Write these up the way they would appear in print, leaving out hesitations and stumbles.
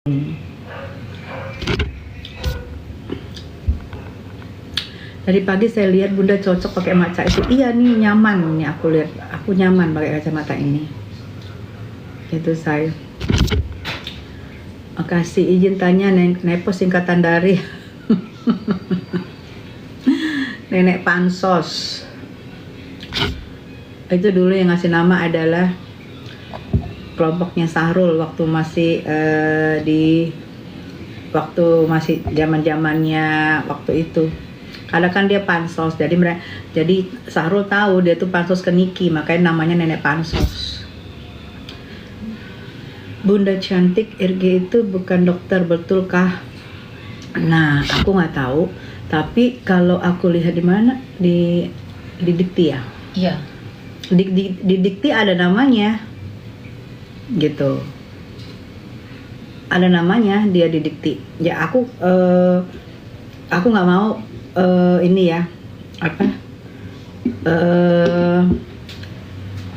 Tadi pagi saya lihat Bunda cocok pakai maca itu. Iya nih, nyaman nih, aku lihat. Aku nyaman pakai kacamata ini. Itu saya. Makasih, izin tanya Nepos singkatan dari Nenek Pansos. Itu dulu yang ngasih nama adalah kelompoknya Sahrul waktu masih waktu masih zaman-zamannya waktu itu. Karena kan dia pansos, jadi Sahrul tahu dia tuh pansos ke Niki, makanya namanya Nenek Pansos. Bunda cantik, RG itu bukan dokter, betulkah? Nah, aku nggak tahu. Tapi kalau aku lihat di mana, di Dikti ya. Iya. Di Dikti ada namanya, gitu. Ada namanya dia di Dikti. Ya aku nggak mau ini ya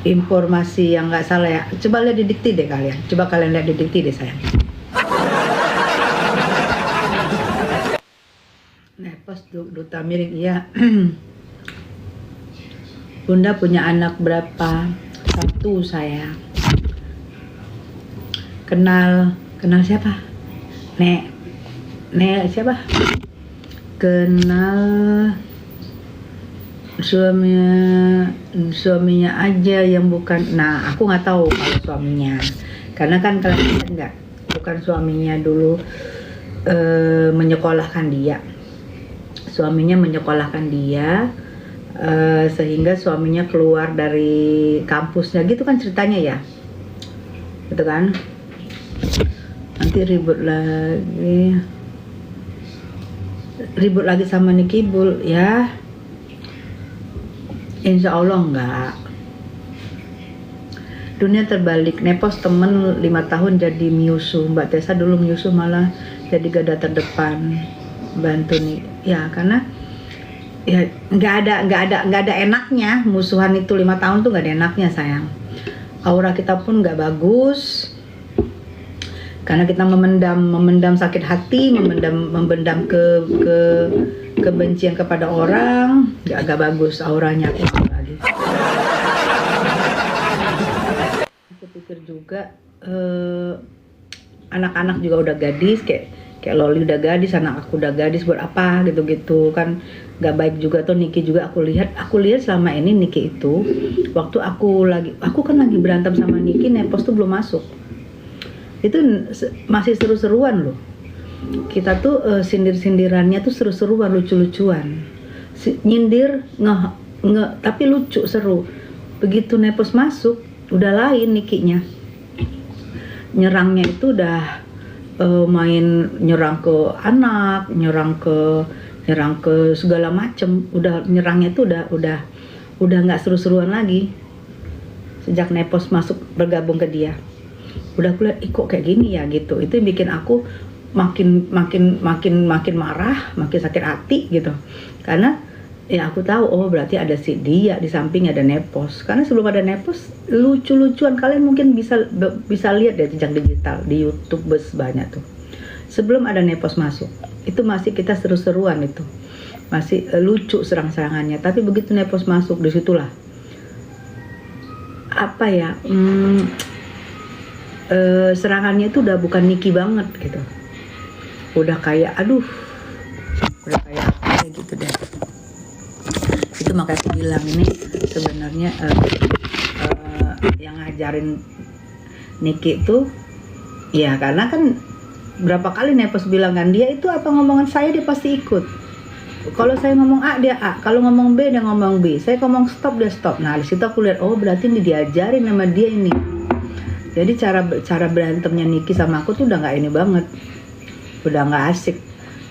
informasi yang nggak salah ya. Coba lihat di Dikti deh kalian. Coba kalian lihat di Dikti deh sayang. Nepos duta miring, iya. Bunda punya anak berapa? 1 saya. Kenal siapa? Nek siapa? Kenal suaminya aja yang bukan. Nah, aku nggak tahu kalau suaminya, karena kan kalian nggak, bukan suaminya dulu menyekolahkan dia. Suaminya menyekolahkan dia sehingga suaminya keluar dari kampusnya, gitu kan ceritanya ya, gitu kan. Nanti ribut lagi sama Niki Bul ya. Insya Allah enggak. Dunia terbalik, Nepos temen 5 tahun jadi Miusuh. Mbak Tessa dulu Miusuh malah jadi garda terdepan bantu nih ya, karena ya nggak ada enaknya. Musuhan itu 5 tahun tuh nggak ada enaknya sayang. Aura kita pun nggak bagus karena kita memendam sakit hati, memendam kebencian kepada orang. Agak bagus auranya lagi. Aku pikir juga anak-anak juga udah gadis, kayak Loli udah gadis, anak aku udah gadis, buat apa gitu kan nggak baik juga tuh. Niki juga aku lihat selama ini Niki itu waktu aku kan lagi berantem sama Niki, Nepos tuh belum masuk. Itu masih seru-seruan loh. Kita tuh sindir-sindirannya tuh seru-seruan, lucu-lucuan. Nyindir tapi lucu, seru. Begitu Nepos masuk, udah lain Nikinya. Nyerangnya itu udah main nyerang ke anak, nyerang ke segala macem. Udah nyerangnya tuh udah nggak seru-seruan lagi. Sejak Nepos masuk bergabung ke dia. Udah aku lihat, kok kayak gini ya gitu. Itu yang bikin aku makin marah, makin sakit hati gitu. Karena ya aku tahu, oh berarti ada si dia di samping ada Nepos. Karena sebelum ada Nepos, lucu-lucuan kalian mungkin bisa lihat deh jejak digital di YouTube banyak tuh. Sebelum ada Nepos masuk, itu masih kita seru-seruan itu. Masih lucu serang-serangannya. Tapi begitu Nepos masuk, disitulah apa ya? Serangannya itu udah bukan Niki banget gitu. Udah kayak udah kayak apa gitu deh. Itu makanya aku bilang ini sebenarnya yang ngajarin Niki itu ya, karena kan berapa kali Nepos bilang kan, dia itu apa ngomongan saya dia pasti ikut. Kalau saya ngomong A dia A, kalau ngomong B dia ngomong B, saya ngomong stop dia stop. Nah di situ aku lihat, oh berarti ini diajarin sama dia ini. Jadi cara berantemnya Niki sama aku tuh udah nggak ini banget, udah nggak asik.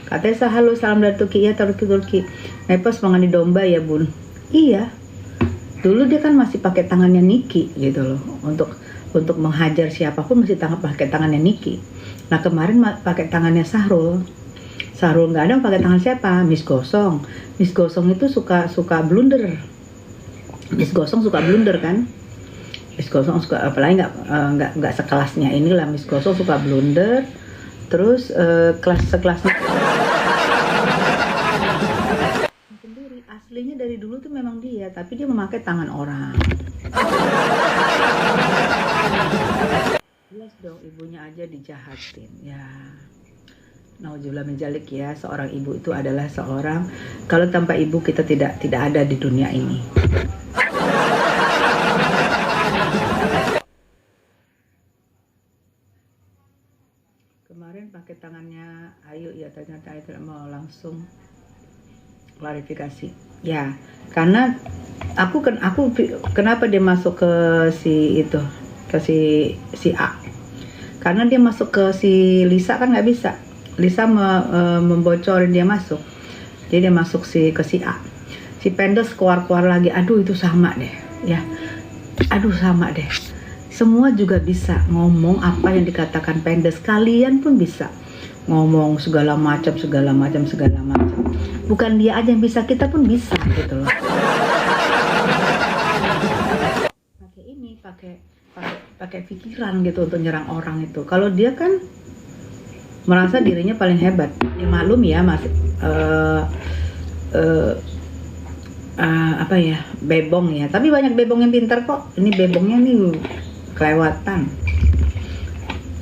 Katanya halo, salam dari Turki ya, Turki. Nepos mengani domba ya bun. Iya. Dulu dia kan masih pakai tangannya Niki gitu loh, untuk menghajar siapapun masih pakai tangannya Niki. Nah kemarin pakai tangannya Sahrul nggak ada pakai tangan siapa? Miss Gosong itu suka blunder. Miss Gosong suka blunder kan? Miss Gosong suka, apalagi nggak sekelasnya inilah, Miss Gosong suka blunder. terus kelas sekelasnya sendiri. Aslinya dari dulu tuh memang dia, tapi dia memakai tangan orang. Jelas dong, ibunya aja dijahatin ya. Nauzubillah min dzalik ya. Seorang ibu itu adalah seorang, kalau tanpa ibu kita tidak ada di dunia ini. Kemarin pakai tangannya Ayu ya, ternyata Ayu tidak mau langsung klarifikasi ya, karena aku kenapa dia masuk ke si itu, ke si A, karena dia masuk ke si Lisa kan nggak bisa. Lisa membocorin dia masuk, jadi dia masuk ke si A. Si Pendes keluar lagi, aduh itu sama deh ya, aduh sama deh. Semua juga bisa ngomong apa yang dikatakan Pendes, kalian pun bisa ngomong segala macam. Bukan dia aja yang bisa, kita pun bisa gitu loh. Pakai pikiran gitu untuk nyerang orang itu. Kalau dia kan merasa dirinya paling hebat. Ya maklum ya, Mas. Apa ya, bebong ya. Tapi banyak bebong yang pintar kok. Ini bebongnya nih kelewatan.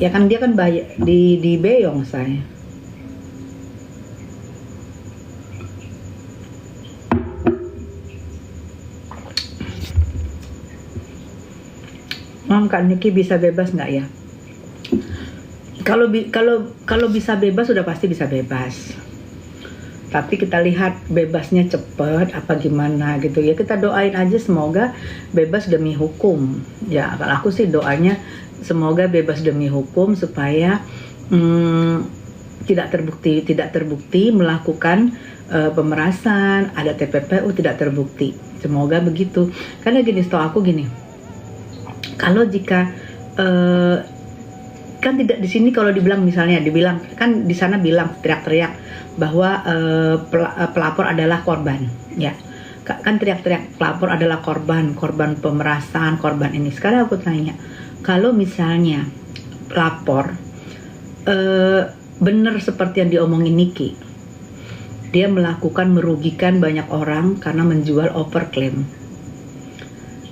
Ya kan dia kan di beyong saya. Kak Niki bisa bebas nggak ya? Kalau bisa bebas sudah pasti bisa bebas. Tapi kita lihat bebasnya cepet apa gimana gitu ya. Kita doain aja semoga bebas demi hukum. Ya kalau aku sih doanya semoga bebas demi hukum supaya tidak terbukti melakukan pemerasan, ada TPPU tidak terbukti. Semoga begitu. Karena gini, setahu aku gini. Kalau jika kan tidak di sini, kalau dibilang kan di sana bilang teriak-teriak bahwa pelapor adalah korban ya, kan teriak-teriak pelapor adalah korban pemerasan, korban ini. Sekarang aku tanya, kalau misalnya pelapor benar seperti yang diomongin Niki, dia merugikan banyak orang karena menjual overclaim,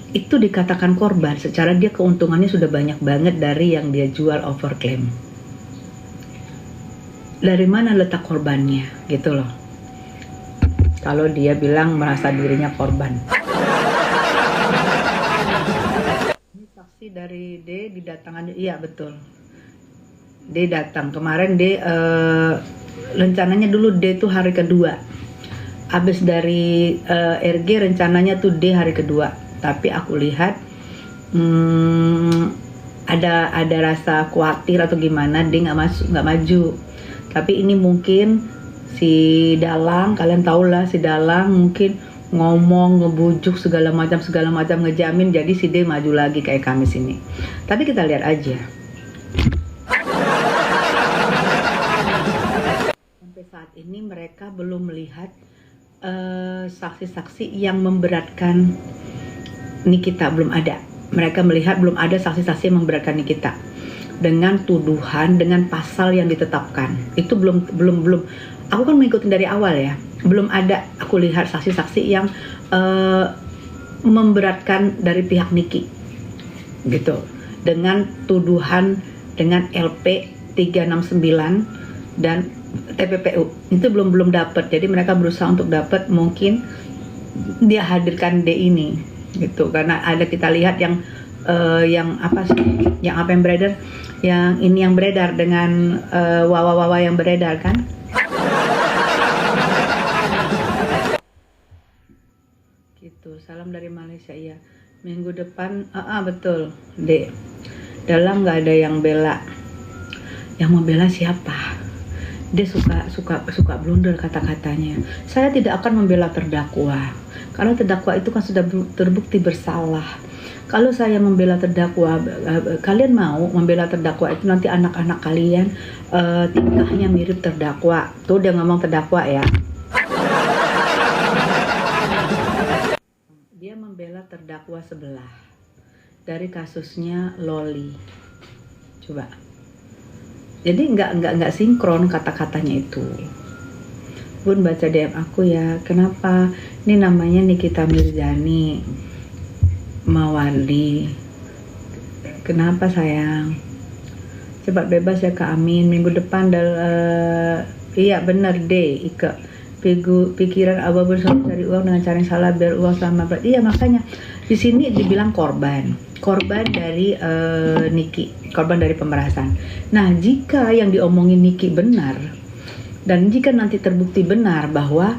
itu dikatakan korban secara dia keuntungannya sudah banyak banget dari yang dia jual overclaim. Dari mana letak korbannya gitu loh, kalau dia bilang merasa dirinya korban. Ini saksi dari D didatangkan, iya betul, D datang kemarin. D rencananya dulu D itu hari kedua, habis dari RG rencananya tuh D hari kedua. Tapi aku lihat ada rasa khawatir atau gimana, dia nggak maju. Tapi ini mungkin si Dalang, kalian tau lah si Dalang mungkin ngomong, ngebujuk segala macam ngejamin, jadi si D maju lagi kayak Kamis ini. Tapi kita lihat aja. Sampai saat ini mereka belum melihat saksi-saksi yang memberatkan Nikita, belum ada. Mereka melihat belum ada saksi-saksi yang memberatkan Nikita dengan tuduhan, dengan pasal yang ditetapkan. Itu belum. Aku kan mengikuti dari awal ya. Belum ada aku lihat saksi-saksi yang memberatkan dari pihak Niki gitu. Dengan tuduhan dengan LP 369 dan TPPU. Itu belum dapat. Jadi mereka berusaha untuk dapat, mungkin dia hadirkan D ini gitu, karena ada kita lihat yang apa yang beredar, yang ini yang beredar dengan wawa yang beredar kan. Gitu. Salam dari Malaysia ya. Minggu depan betul D. Dalam nggak ada yang bela. Yang mau bela siapa? Dia suka blunder kata-katanya. Saya tidak akan membela terdakwa. Karena terdakwa itu kan sudah terbukti bersalah. Kalau saya membela terdakwa, kalian mau membela terdakwa itu nanti anak-anak kalian tingkahnya mirip terdakwa. Tuh dia ngomong terdakwa ya. Dia membela terdakwa sebelah dari kasusnya Loli. Coba. Jadi nggak sinkron kata-katanya itu. Bun baca DM aku ya, kenapa? Ini namanya Nikita Mirzani Mawali. Kenapa sayang? Cepat bebas ya Kak Amin. Minggu depan iya bener deh Ika. Pikiran abah bersama cari uang dengan cara yang salah biar uang selama iya, makanya di sini dibilang korban dari Niki, korban dari pemerasan. Nah, jika yang diomongin Niki benar dan jika nanti terbukti benar bahwa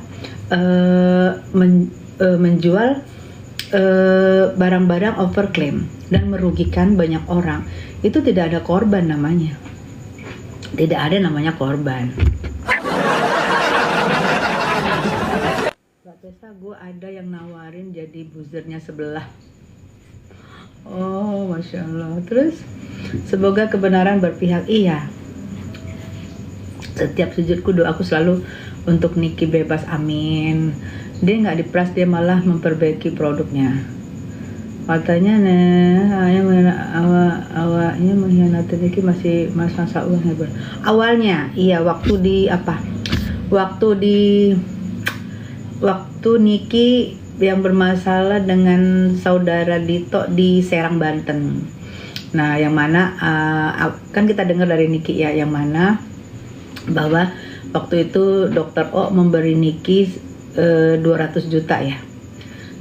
menjual barang-barang overclaim dan merugikan banyak orang, itu tidak ada korban namanya. Tidak ada namanya korban. Mbak Tessa, gue ada yang nawarin jadi buzzernya sebelah. Oh, Masya Allah. Terus, semoga kebenaran berpihak. Iya. Setiap sujudku doaku selalu untuk Niki bebas, amin. Dia nggak diperas, dia malah memperbaiki produknya. Katanya awalnya mengkhianati Niki masih masa uangnya. Awalnya, iya waktu Niki yang bermasalah dengan saudara Dito di Serang, Banten. Nah, yang mana kan kita dengar dari Niki ya, yang mana bahwa waktu itu Dokter O memberi Niki 200 juta ya,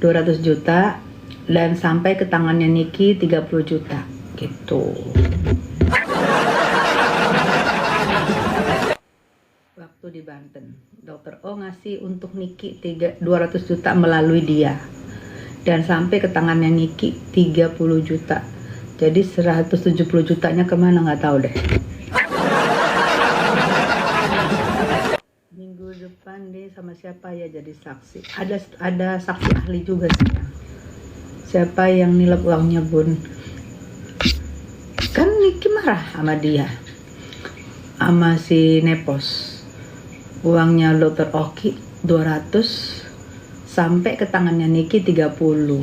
200 juta dan sampai ke tangannya Niki 30 juta gitu. Waktu di Banten, Dokter O ngasih untuk Niki 200 juta melalui dia dan sampai ke tangannya Niki 30 juta. Jadi 170 jutanya kemana nggak tahu deh. Minggu depan deh sama siapa ya jadi saksi? Ada saksi ahli juga sih. Siapa yang nilap uangnya Bun? Kan Niki marah sama dia, sama si Nepos. Uangnya Dr. Oki 200 sampai ke tangannya Niki 30.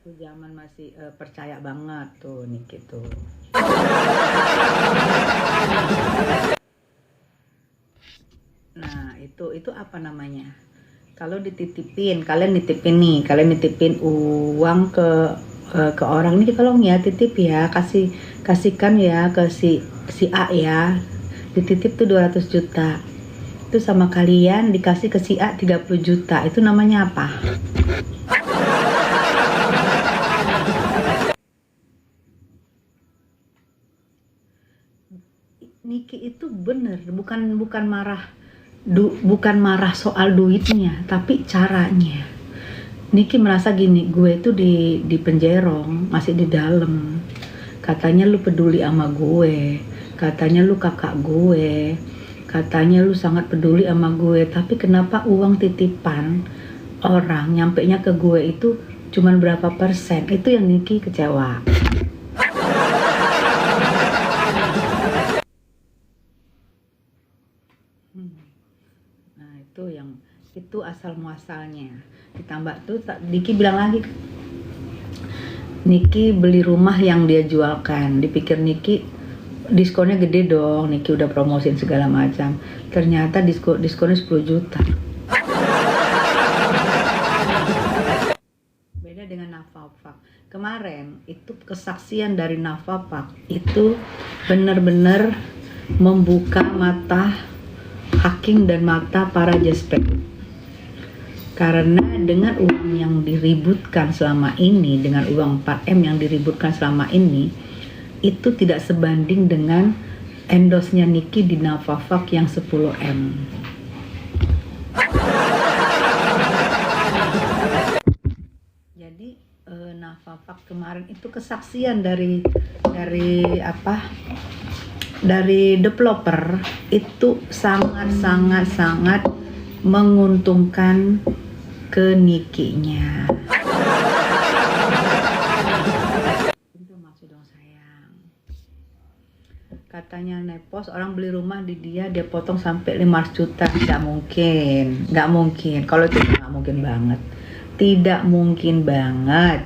Zaman masih percaya banget tuh Niki tuh. Nah, itu apa namanya? Kalau dititipin, kalian nitipin uang ke orang ini, tolong ya titip ya, kasihkan ya ke si A ya, dititip tuh 200 juta itu sama kalian, dikasih ke si A 30 juta, itu namanya apa? Niki itu bener, bukan marah soal duitnya, tapi caranya. Niki merasa gini, gue itu di penjerong, masih di dalam. Katanya lu peduli sama gue, katanya lu kakak gue, katanya lu sangat peduli sama gue, tapi kenapa uang titipan orang nyampenya ke gue itu cuman berapa persen? Itu yang Niki kecewa. Nah, itu asal muasalnya. Ditambah tuh Niki bilang lagi, Niki beli rumah yang dia jualkan, dipikir Niki diskonnya gede dong, Niki udah promosin segala macam, ternyata diskonnya 10 juta. Beda dengan Nafafak kemarin, itu kesaksian dari Nafafak itu benar-benar membuka mata hakim dan mata para jaspek. Karena dengan uang yang diributkan selama ini, dengan uang 4M yang diributkan selama ini, itu tidak sebanding dengan endorse-nya Niki di Nafafak yang 10M. Jadi Nafafak kemarin itu kesaksian dari developer itu sangat menguntungkan ke Nikinya. Itu maksud dong sayang. Katanya Nepos orang beli rumah di dia potong sampai 500 juta. Nggak mungkin. Kalau itu nggak mungkin banget. Tidak mungkin banget.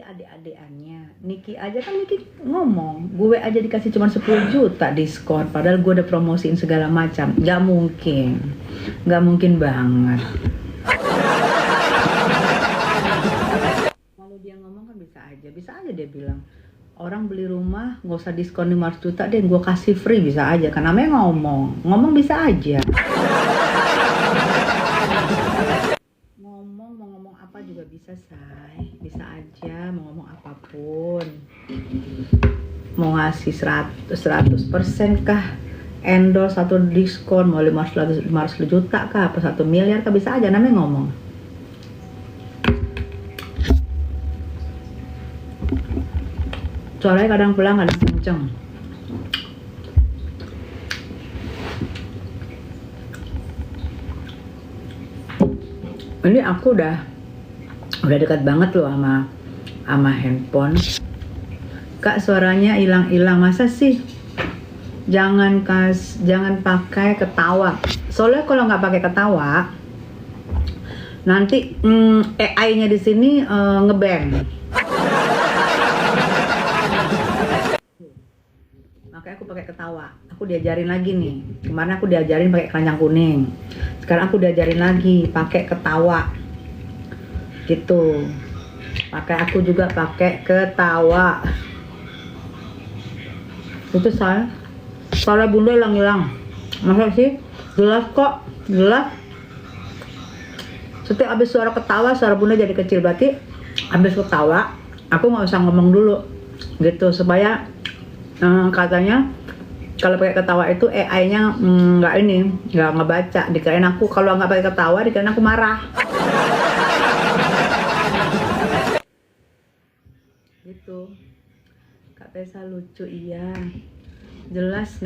Niki adik-adikannya. Niki aja kan Niki ngomong, gue aja dikasih cuma 10 juta diskon, padahal gue udah promosiin segala macam. Nggak mungkin banget. Kalau dia ngomong kan bisa aja dia bilang, orang beli rumah nggak usah diskon 500 juta deh, gue kasih free, bisa aja. Karena namanya ngomong bisa aja. Mau ngomong apa juga bisa, say. Bisa aja mau ngomong apapun. Mau ngasih 100% kah, endorse atau diskon, mau 500 juta kah, apa 1 miliar kah, bisa aja, namanya ngomong. Suaranya kadang pelan, kadang kenceng. Ini aku udah dekat banget loh sama handphone. Kak, suaranya hilang, masa sih? Jangan pakai ketawa. Soalnya kalau nggak pakai ketawa, nanti AI-nya di sini nge-ban. Makanya aku pakai ketawa. Aku diajarin lagi nih. Kemarin aku diajarin pakai keranjang kuning. Sekarang aku diajarin lagi pakai ketawa. Gitu. Aku juga pakai ketawa. Itu suara bunda hilang. Masa sih? Jelas kok, jelas. Setiap habis suara ketawa, suara bunda jadi kecil. Berarti habis ketawa, aku nggak usah ngomong dulu. Gitu, supaya katanya kalau pakai ketawa itu AI-nya nggak ngebaca. Dikirain aku kalau nggak pakai ketawa, dikirain aku marah. Gitu. Kak Tessa lucu, iya. Jelas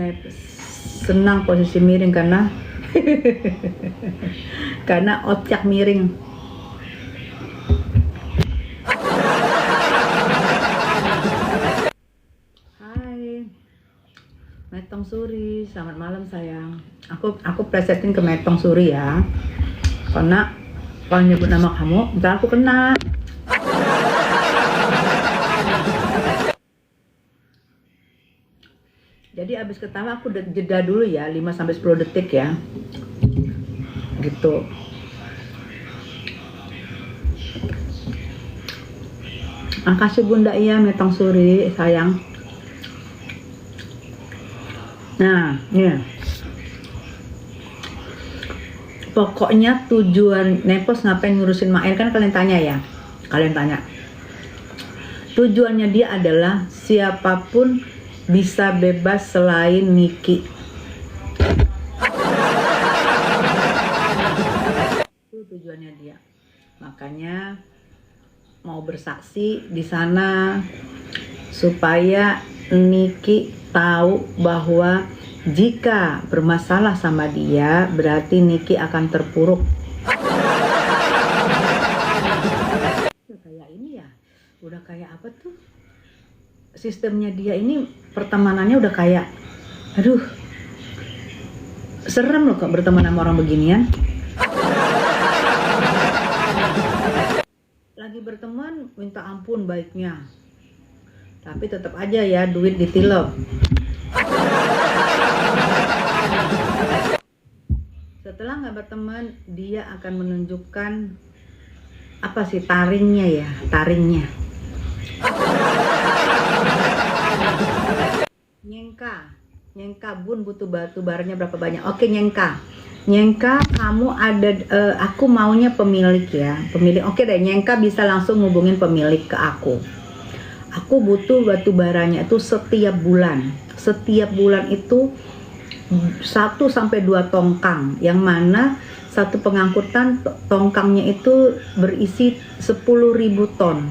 senang posisi miring karena karena otak miring. Metong Suri, selamat malam sayang. Aku presetin ke Metong Suri ya. Karena kalau nyebut nama kamu, ntar aku kena. Jadi abis ketawa aku jeda dulu ya, 5-10 detik ya. Gitu. Makasih bunda, iya Metong Suri, sayang. Nah, ya. Pokoknya tujuan Nepos ngapain ngurusin Mail, kan kalian tanya ya. Tujuannya dia adalah siapapun bisa bebas selain Niki. Itu tujuannya dia. Makanya mau bersaksi di sana supaya Niki tahu bahwa jika bermasalah sama dia, berarti Niki akan terpuruk. Kayak ini ya, udah kayak apa tuh? Sistemnya dia ini pertemanannya udah kayak, aduh, serem loh kok berteman sama orang beginian. Lagi berteman minta ampun baiknya, tapi tetap aja ya duit ditilep. Setelah nggak berteman, dia akan menunjukkan apa sih taringnya. Nyengka bun butuh batu baranya berapa banyak? Oke, nyengka kamu ada aku maunya pemilik ya, oke deh, nyengka bisa langsung hubungin pemilik ke aku butuh batu baranya itu setiap bulan itu 1-2 tongkang, yang mana satu pengangkutan tongkangnya itu berisi 10.000 ton.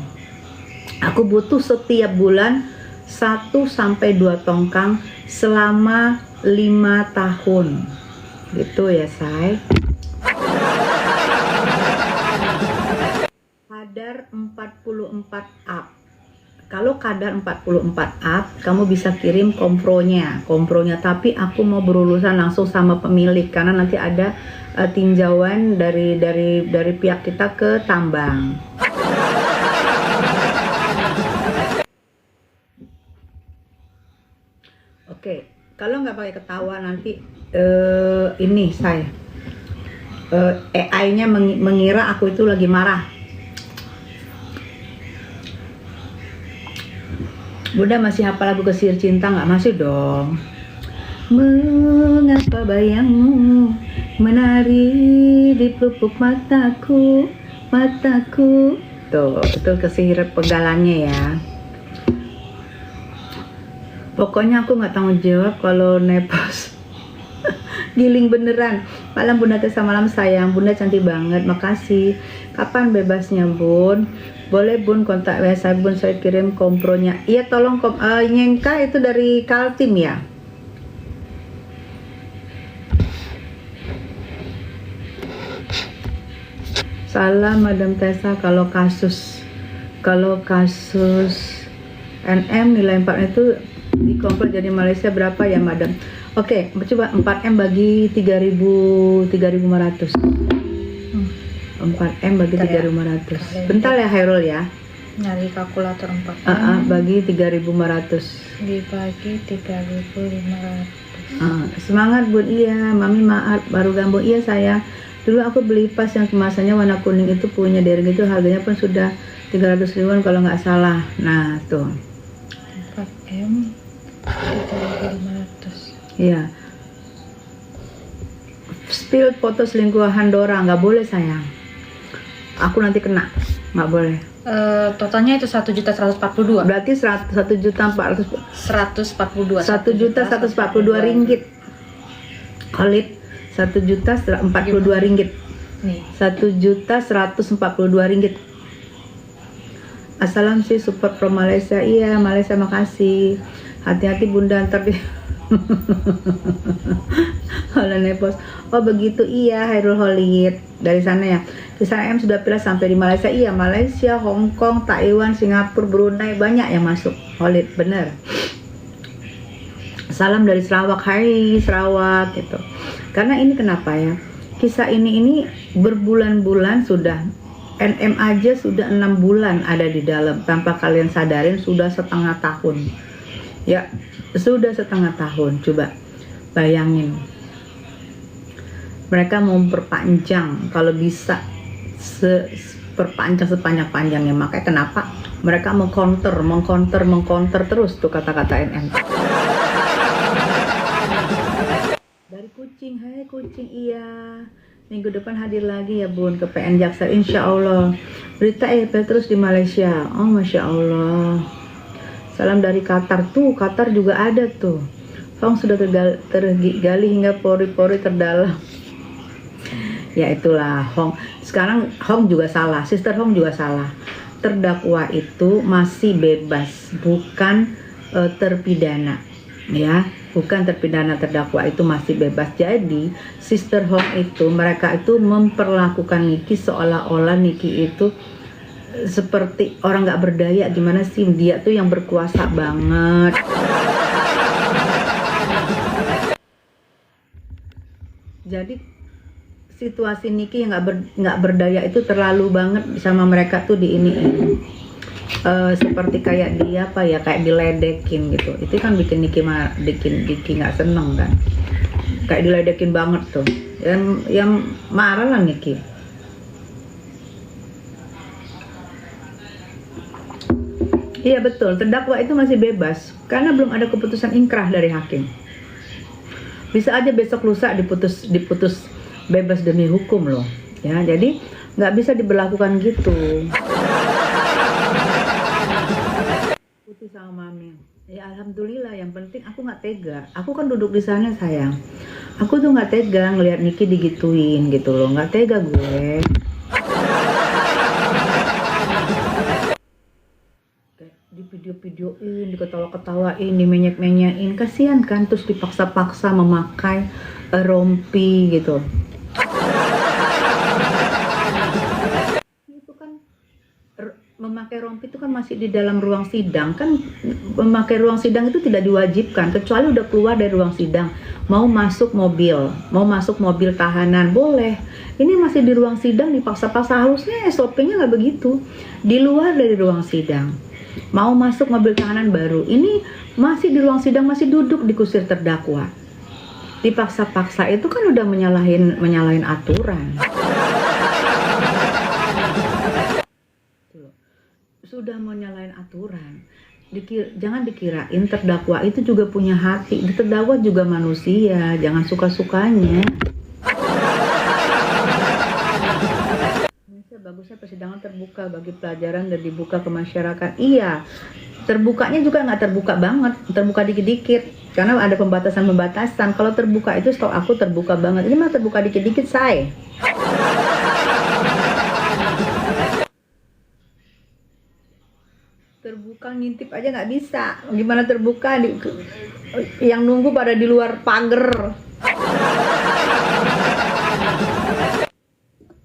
Aku butuh setiap bulan 1-2 tongkang selama 5 tahun gitu ya, say. Kadar 44 up. Kalau kadar 44 up, kamu bisa kirim kompronya, tapi aku mau berurusan langsung sama pemilik karena nanti ada tinjauan dari pihak kita ke tambang. Oke, kalau nggak pakai ketawa nanti ini saya AI-nya mengira aku itu lagi marah. Bunda masih hafal lagu Kesihir Cinta nggak? Masih dong. Mengapa bayangmu menari di pelupuk mataku, mataku. Tuh, itu kesihir pegalannya ya. Pokoknya aku nggak tanggung jawab kalau nepos. Giling beneran. Malam Bunda Tessa, malam sayang. Bunda cantik banget, makasih. Kapan bebasnya Bun? Boleh Bun kontak WA saya Bun, saya kirim kompronya. Iya tolong Nyengka itu dari Kaltim ya. Salam Madam Tessa. Kalau kasus NM nilai 4 itu dikompres jadi Malaysia berapa ya Madam? Oke, coba 4M bagi 3.500. 4M bagi 3.500. Bentar ya Hairul ya. Nyari kalkulator 4M. Bagi 3.500. Dibagi 3.500. Semangat Bun. Iya, Mami maaf baru gabung. Iya sayang. Dulu aku beli pas yang kemasannya warna kuning itu punya dari itu, harganya pun sudah 300 ribuan kalau nggak salah. Nah tuh 4M 3.500. iya. Spill foto selingkuhan Dora nggak boleh sayang, aku nanti kena, nggak boleh. Totalnya itu 1.142. Berarti 1.400 142 1.142 ringgit. Khalid 1.142 ringgit. Nih. 1.142 ringgit. Assalam sih support from Malaysia. Iya Malaysia, makasih. Hati-hati Bunda ntar di Hola Nepos. Oh begitu, iya Hairul Holid dari sana ya. Kisah M sudah pilih sampai di Malaysia. Iya Malaysia, Hong Kong, Taiwan, Singapura, Brunei, banyak yang masuk. Holid bener. Salam dari Sarawak. Hai Sarawak gitu. Karena ini kenapa ya? Kisah ini berbulan-bulan sudah. NM aja sudah 6 bulan ada di dalam, tanpa kalian sadarin sudah setengah tahun. Ya, sudah setengah tahun. Coba bayangin. Mereka mau perpanjang kalau bisa perpanjang sepanjang-panjangnya. Makanya kenapa mereka mengcounter terus tuh kata-kata NM. Dari kucing, hai kucing, iya. Minggu depan hadir lagi ya Bun ke PN Jaksel, insya Allah. Berita terus di Malaysia. Oh Masya Allah. Salam dari Qatar tuh, Qatar juga ada tuh. Hong sudah tergali hingga pori-pori terdalam. Ya itulah Hong. Sekarang Hong juga salah, Sister Hong juga salah. Terdakwa itu masih bebas, bukan terpidana. Ya, bukan terpidana, terdakwa itu masih bebas. Jadi Sister Hong itu, mereka itu memperlakukan Niki seolah-olah Niki itu seperti orang nggak berdaya. Gimana sih, dia tuh yang berkuasa banget. Jadi situasi Niki yang nggak berdaya itu terlalu banget sama mereka tuh di ini. Seperti kayak dia kayak diledekin gitu. Itu kan bikin Niki nggak seneng kan, kayak diledekin banget tuh. Yang marah lah Niki. Iya betul, terdakwa itu masih bebas karena belum ada keputusan inkrah dari hakim. Bisa aja besok lusa diputus bebas demi hukum loh. Ya, jadi nggak bisa diberlakukan gitu. Sama Mami. Ya alhamdulillah, yang penting aku nggak tega. Aku kan duduk di sana sayang. Aku tuh nggak tega ngelihat Niki digituin gitu loh. Nggak tega gue. Di video-videoin, diketawa-ketawain, dimenyek-menyain, kasihan kan, terus dipaksa-paksa memakai rompi gitu. Itu kan memakai rompi itu kan masih di dalam ruang sidang kan, memakai ruang sidang itu tidak diwajibkan kecuali udah keluar dari ruang sidang mau masuk mobil tahanan boleh. Ini masih di ruang sidang dipaksa-paksa, harusnya SOP-nya nggak begitu. Di luar dari ruang sidang mau masuk mobil tahanan baru, ini masih di ruang sidang, masih duduk di kursi terdakwa, dipaksa-paksa, itu kan udah menyalahin aturan. Sudah mau nyalain aturan. Jangan dikirain terdakwa itu juga punya hati. Terdakwa juga manusia, jangan suka-sukanya. Indonesia bagusnya persidangan terbuka bagi pelajaran dan dibuka ke masyarakat. Iya, terbukanya juga nggak terbuka banget, terbuka dikit-dikit karena ada pembatasan. Kalau terbuka itu setahu aku terbuka banget. Ini mah terbuka dikit-dikit, say. Terbuka ngintip aja nggak bisa, gimana terbuka yang nunggu pada di luar pagar.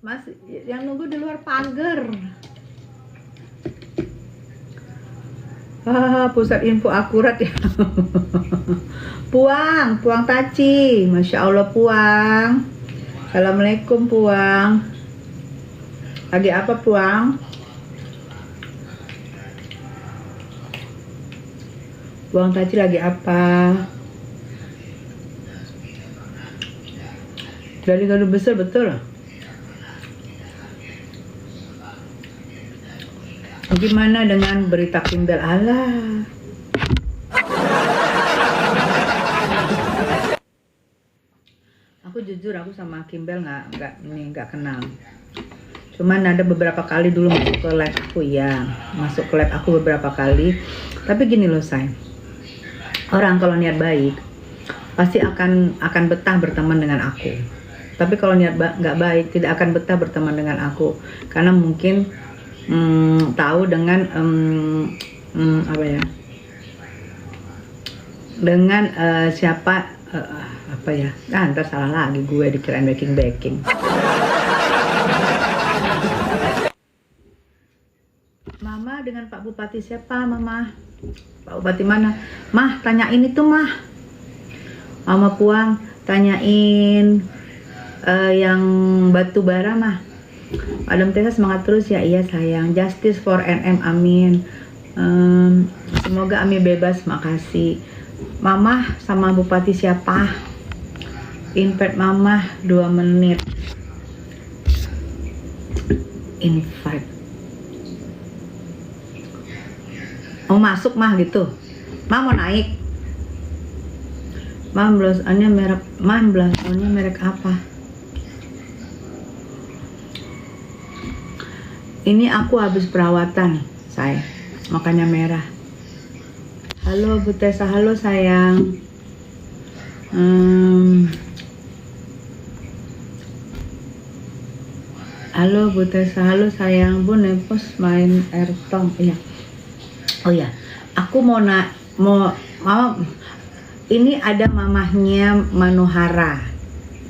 Mas, yang nunggu di luar pagar. Pusat info akurat ya. Puang Taci, Masya Allah Puang. Assalamualaikum Puang. Lagi apa Puang? Puang Taci lagi apa? Dari gaduh besar betul. Gimana dengan berita Kimbel? Alah. Aku jujur, aku sama Kimbel nggak kenal. Cuman ada beberapa kali dulu masuk ke live aku ya, masuk ke live aku beberapa kali. Tapi gini loh say. Orang kalau niat baik pasti akan betah berteman dengan aku. Tapi kalau niat nggak baik tidak akan betah berteman dengan aku karena mungkin tahu dengan apa ya? Dengan siapa apa ya? Ntar salah lagi gue dikirain backing. Mama dengan Pak Bupati siapa Mama? Pak Bupati mana? Mah, tanyain itu mah. Mama Puang, tanyain yang batu bara mah. Adam Tessa semangat terus ya. Iya sayang. Justice for NM, amin. Semoga Ami bebas, makasih. Mama sama Bupati siapa? Invite Mama 2 menit. Invite. Mau masuk mah gitu. Mah mau naik. Mah blasannya merek apa? Ini aku habis perawatan, say. Makanya merah. Halo Bu Tessa, halo sayang. Halo Bu Tessa, halo sayang. Bu Nepos main airtong, iya. Oh ya, aku mau ini ada mamahnya Manohara.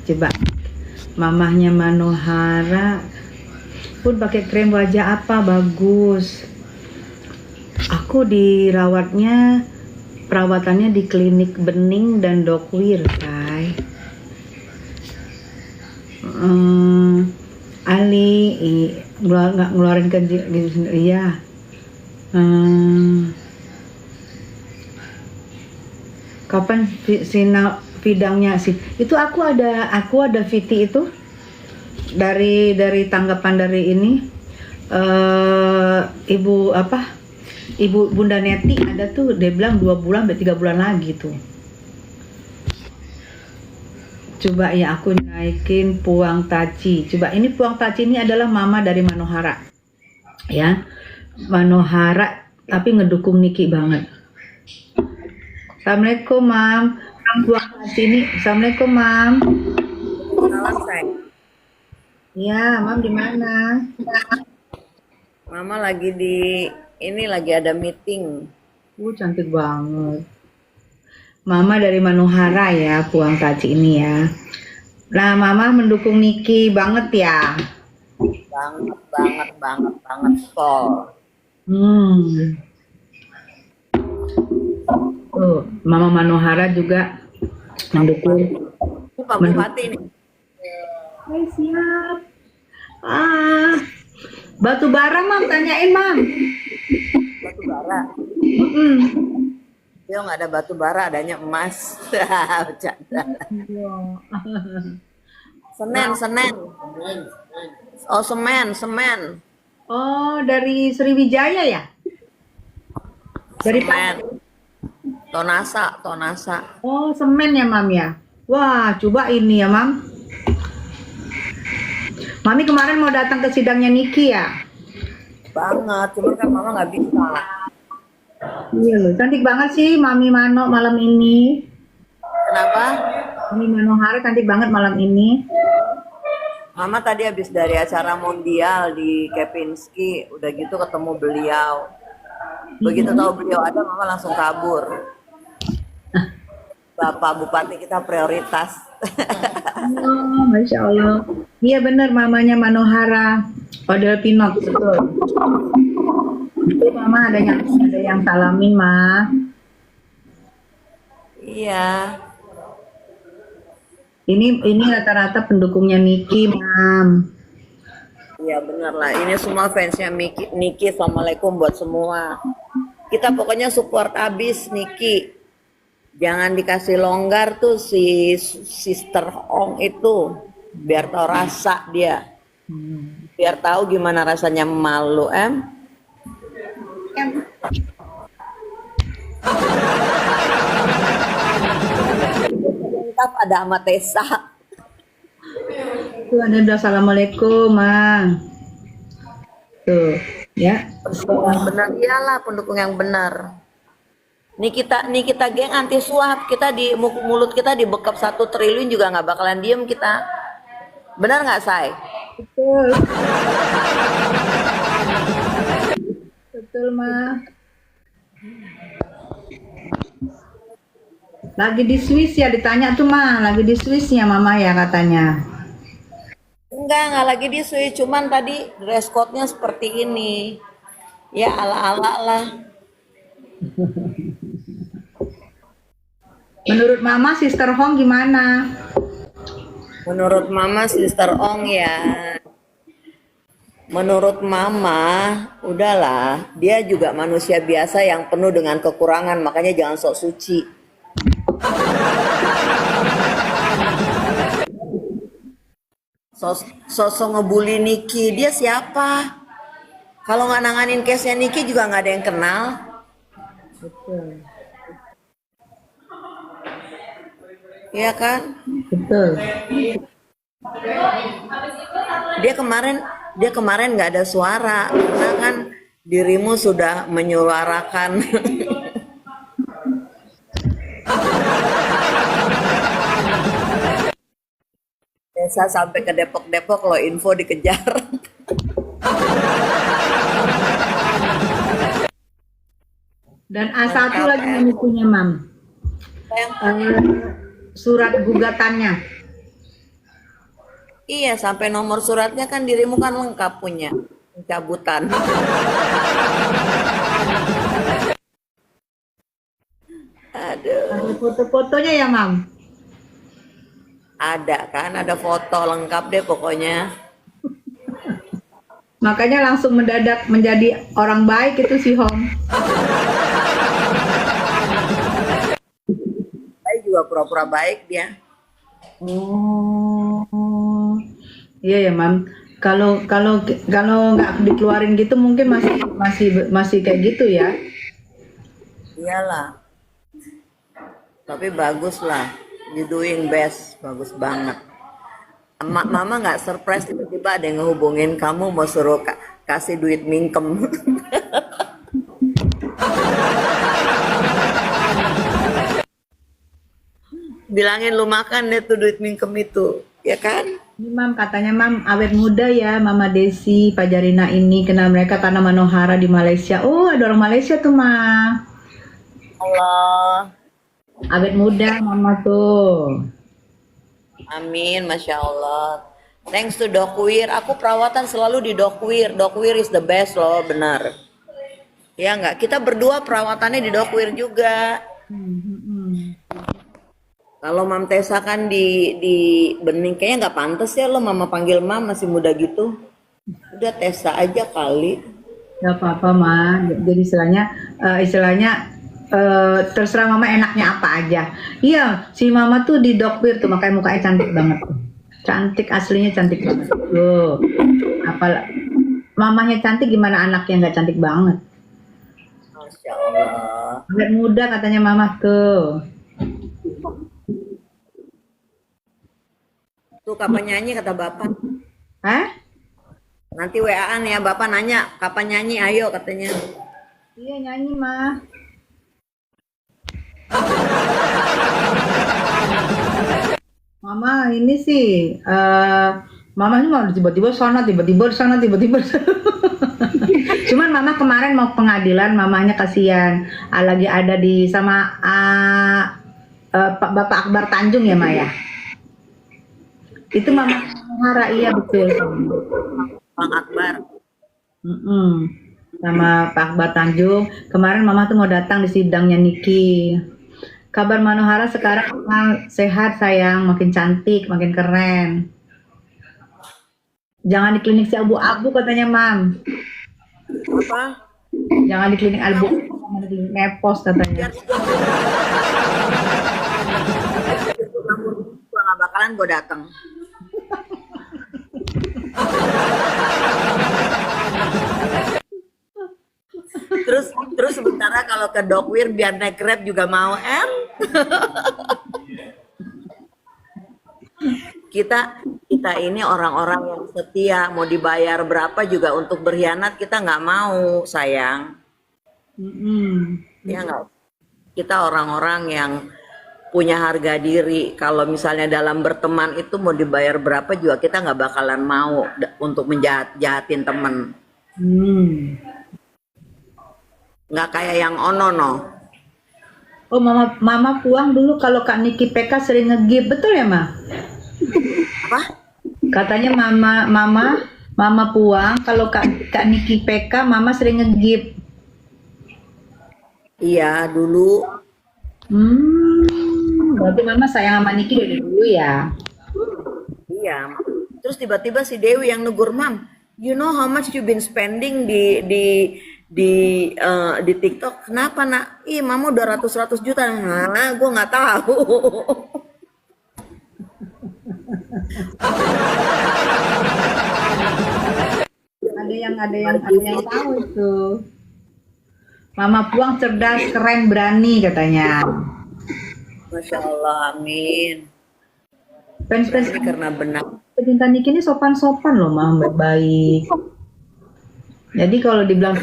Coba, mamahnya Manohara pun pakai krim wajah apa bagus. Aku perawatannya di klinik Bening dan Dokwir, say. Ali nggak ngeluarin ke gitu sendiri ya. Kapan sidangnya sih? Itu aku ada Viti itu dari tanggapan dari ini Ibu Bunda Neti ada tuh, dia bilang 2 bulan sampai 3 bulan lagi tuh. Coba ya aku naikin Puang Taci. Coba ini Puang Taci ini adalah mama dari Manohara. Ya. Manohara tapi ngedukung Niki banget. Assalamualaikum Mam. Puang Taci ini. Assalamualaikum Mam. Salam sayang. Ya, Mam di mana? Mama lagi lagi ada meeting. Cantik banget. Mama dari Manohara ya, Puang Taci ini ya. Nah, Mama mendukung Niki banget ya. banget, banget, banget, banget, Pol. Hmm. Tuh, Mama Manohara juga mendukung. Ini Pak Bupati nih. Hai, siap. Ah, batu bara, Mam, tanyain, Mam. Batu bara. Mm-mm. Dia nggak ada batu bara, adanya emas. Bercanda. Senen, Senen. Oh, semen, semen. Oh, dari Sriwijaya ya? Dari Semen. Tonasa, Tonasa. Oh, semen ya, Mam ya. Wah, coba ini ya, Mam. Mami kemarin mau datang ke sidangnya Niki ya. Banget, cuman kan mama nggak bisa. Iya loh, cantik banget sih Mami Mano malam ini. Kenapa? Mami Manohara cantik banget malam ini. Mama tadi habis dari acara mondial di Kepinski, udah gitu ketemu beliau. Begitu tahu beliau ada, mama langsung kabur. Bapak Bupati kita prioritas. Oh, Masya Allah. Iya bener mamanya Manohara. Odel Pinot, betul. Itu Mama ada yang salamin, Ma. Iya, Ini rata-rata pendukungnya Niki, Mam. iya bener lah. Ini semua fansnya Niki. Assalamualaikum buat semua. Kita pokoknya support abis Niki. Jangan dikasih longgar tuh si Sister Ong itu. Biar tahu rasa dia. Biar tahu gimana rasanya malu, Tetap ada sama Tessa. Tuh ada udah assalamualaikum, Ma. Tuh, ya. Pendukung yang benar, iyalah pendukung yang benar. Nih kita geng anti suap, kita di mulut kita dibekap 1 triliun juga nggak bakalan diem kita. Benar nggak, Say? Betul. Betul, Ma. Lagi di Swiss ya ditanya tuh, Ma. Lagi di Swissnya Mama ya katanya. Enggak lagi di Swiss, cuman tadi dress code-nya seperti ini. Ya ala-ala lah. Menurut Mama Sister Hong gimana? Menurut Mama Sister Ong ya. Menurut Mama, udahlah, dia juga manusia biasa yang penuh dengan kekurangan, makanya jangan sok suci. Sosok ngebully Niki, dia siapa? Kalau nggak nanganin case-nya Niki juga nggak ada yang kenal. Betul. Iya kan? Betul. Dia kemarin nggak ada suara karena kan dirimu sudah menyuarakan. Desa sampai ke Depok-Depok loh, info dikejar. Dan A1 lagi memicunya, Mam. Surat gugatannya. Iya, sampai nomor suratnya kan dirimu kan lengkap punya pencabutan. Aduh, Ada foto-fotonya ya, Mam? ada kan, ada foto lengkap deh pokoknya. Makanya langsung mendadak menjadi orang baik itu si Hong. Saya juga pura-pura baik dia. Oh, iya ya, Mam. Kalau nggak dikeluarin gitu mungkin masih kayak gitu ya. Iyalah. Tapi bagus lah. You doing best, bagus banget. Mama nggak surprise tiba-tiba ada yang ngehubungin kamu mau suruh kasih duit mingkem. Bilangin lu makan deh tuh duit mingkem itu, ya kan? Ini Mam katanya Mam awet muda ya Mama Desi, Pajarina ini kenal mereka karena Manohara di Malaysia. Oh ada orang Malaysia tuh Ma. Allah. Awet muda Mama tuh. Amin, Masya Allah. Thanks to Dokwir, aku perawatan selalu di Dokwir. Dokwir is the best loh, benar. Ya nggak, kita berdua perawatannya di Dokwir juga. Kalau Mam Tessa kan di Bening, kayaknya nggak pantas ya lo mama panggil Mam masih muda gitu. Udah Tessa aja kali. Gak apa-apa Ma. Jadi istilahnya terserah Mama enaknya apa aja. Iya, si Mama tuh di Dokwir tuh makanya mukanya cantik banget. Cantik, aslinya cantik banget. Tuh. Mamanya cantik gimana anaknya nggak cantik banget. Masya Allah. Awet muda katanya Mama tuh. Tuh kapan nyanyi kata Bapak. Hah? Nanti WA-an ya, Bapak nanya kapan nyanyi, ayo katanya. Iya nyanyi mah. Mama ini sih, Mama ini mau tiba-tiba sana, tiba-tiba sana, tiba-tiba sana. Cuman Mama kemarin mau pengadilan, mamanya kasihan. Lagi ada di sama Bapak Akbar Tanjung ya Maya. Itu Mama Hara, iya betul. Bang Akbar. Sama Pak Akbar Tanjung. Kemarin Mama tuh mau datang di sidangnya Niki. Kabar Manohara sekarang sehat sayang, makin cantik, makin keren. Jangan di klinik si abu-abu katanya Mam. Apa? Jangan di klinik abu, jangan di klinik nepos katanya. Gua nggak bakalan gue datang. Terus sementara kalau ke Dokwir biar naik Grab juga mau kita ini orang-orang yang setia, mau dibayar berapa juga untuk berkhianat kita nggak mau sayang. Ya nggak, kita orang-orang yang punya harga diri. Kalau misalnya dalam berteman itu mau dibayar berapa juga kita nggak bakalan mau untuk menjahatin temen. Nggak kayak yang ono. Oh mama Puang dulu kalau Kak Niki PK sering nge-give, betul ya Ma? Apa? Katanya Mama Puang kalau Kak Niki PK Mama sering nge-give. Iya dulu. Berarti Mama sayang sama Niki dari dulu ya? Iya. Terus tiba-tiba si Dewi yang negur, Mam, you know how much you been spending di TikTok? Kenapa nak? Ih mama udah ratus juta. Nah, gue nggak tahu. ada yang tahu itu. Mama Puang cerdas, keren, berani katanya. Masya Allah, amin. Fans Ini karena benar. pecinta Niki ini sopan-sopan loh Mama, baik. Jadi kalau dibilang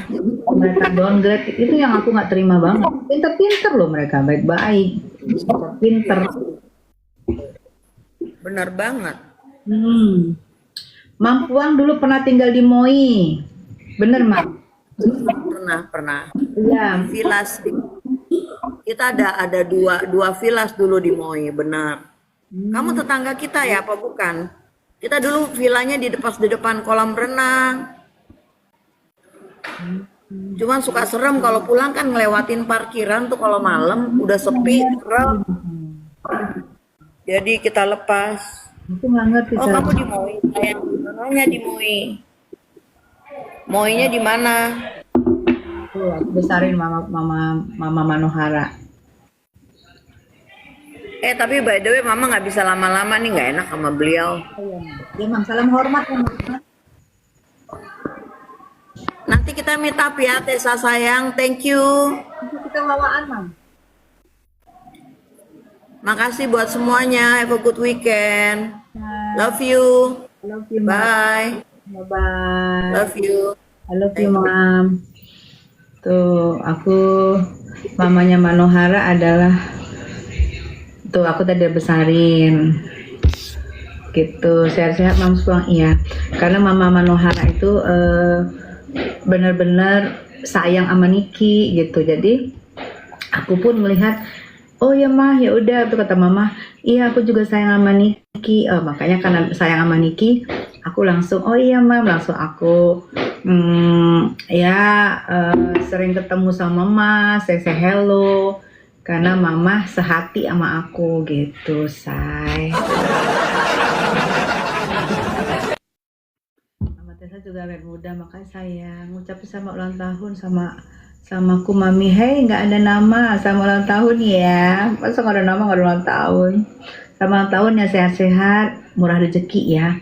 mereka downgrade itu yang aku nggak terima banget. Pinter-pinter loh mereka, baik-baik, pinter. Benar banget. Mam Puang dulu pernah tinggal di Moi, bener Mam? Pernah. Iya. Vilas. Kita ada dua vilas dulu di Moi, benar. Kamu tetangga kita ya apa bukan? Kita dulu vilanya di depan kolam renang. Cuman suka serem kalau pulang kan ngelewatin parkiran tuh kalau malam udah sepi, serem. Jadi kita lepas. Aku nggak ngerti. Oh kamu di Moi, sayang. Mananya di Moi? Moinya di mana? Tuh, aku besarin Mama Manohara. Tapi by the way Mama nggak bisa lama-lama nih, nggak enak sama beliau. Ya Mam, salam hormat ya Mam. Nanti kita meet up ya Tessa sayang, thank you. Kita wawaan Mam. Makasih buat semuanya, have a good weekend. Love you. Love you, Bye. Bye. Love you. I love you, Mam. Tuh, aku mamanya Manohara adalah tuh aku tadi besarin. Gitu, sehat-sehat Mam Puang, iya. Karena Mama Manohara itu benar-benar sayang sama Niki gitu. Jadi aku pun melihat Oh ya mah, ya udah tuh kata mama. Iya aku juga sayang sama Niki. Makanya karena sayang sama Niki, aku langsung oh iya mam, langsung aku ya sering ketemu sama mama, say hello. Karena mama sehati sama aku gitu, say. Mama Tessa juga awet muda, makanya sayang. Ngucapin sama ulang tahun sama aku mami, hei nggak ada nama sama ulang tahun ya, masa nggak ada nama nggak ada ulang tahun, sama ulang tahun ya sehat-sehat, murah rezeki ya.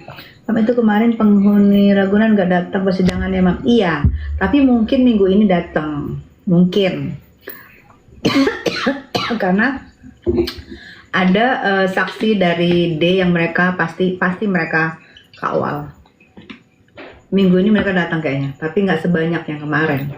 Mam itu kemarin penghuni Ragunan nggak datang persidangannya mam, iya, tapi mungkin minggu ini datang, mungkin, karena ada saksi dari D yang mereka pasti mereka kawal. Minggu ini mereka datang kayaknya, tapi nggak sebanyak yang kemarin.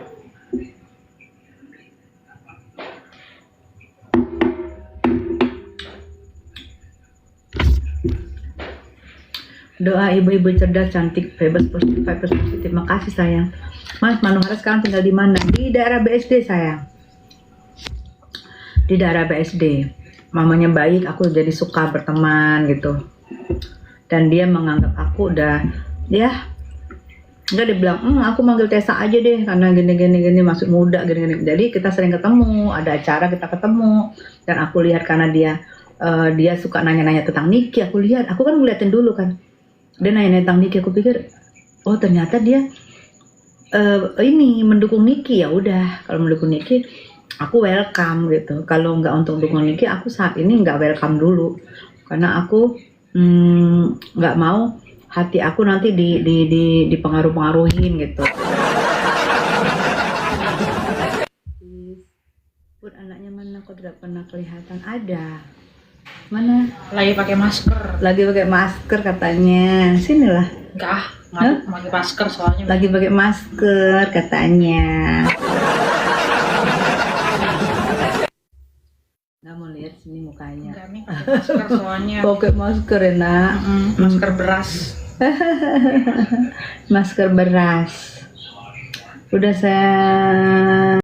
Doa ibu-ibu cerdas, cantik, bebas, positif, vibes positif. Makasih sayang. Mas Manuhara sekarang tinggal di mana? Di daerah BSD sayang. Di daerah BSD. Mamanya baik, aku jadi suka berteman gitu. Dan dia menganggap aku udah, ya, enggak, dia bilang, aku manggil Tessa aja deh karena gini masuk muda gini. Jadi kita sering ketemu, ada acara kita ketemu. Dan aku lihat karena dia suka nanya-nanya tentang Niki, aku kan ngeliatin dulu kan. Dia nanya tentang Niki, aku pikir oh ternyata dia ini mendukung Niki. Ya udah, kalau mendukung Niki aku welcome gitu. Kalau nggak untuk dukung Niki, aku saat ini nggak welcome dulu karena aku nggak mau hati aku nanti dipengaruhin gitu. Pun anaknya mana kok tidak pernah kelihatan? Ada. Mana? Lagi pakai masker. Lagi pakai masker katanya. Sinilah. Enggak, nggak pakai masker soalnya. Lagi pakai masker katanya. Nggak mau lihat sini mukanya. Enggak, Mi, pakai masker soalnya. Pakai masker ya nak. Masker beras. Masker beras. Udah saya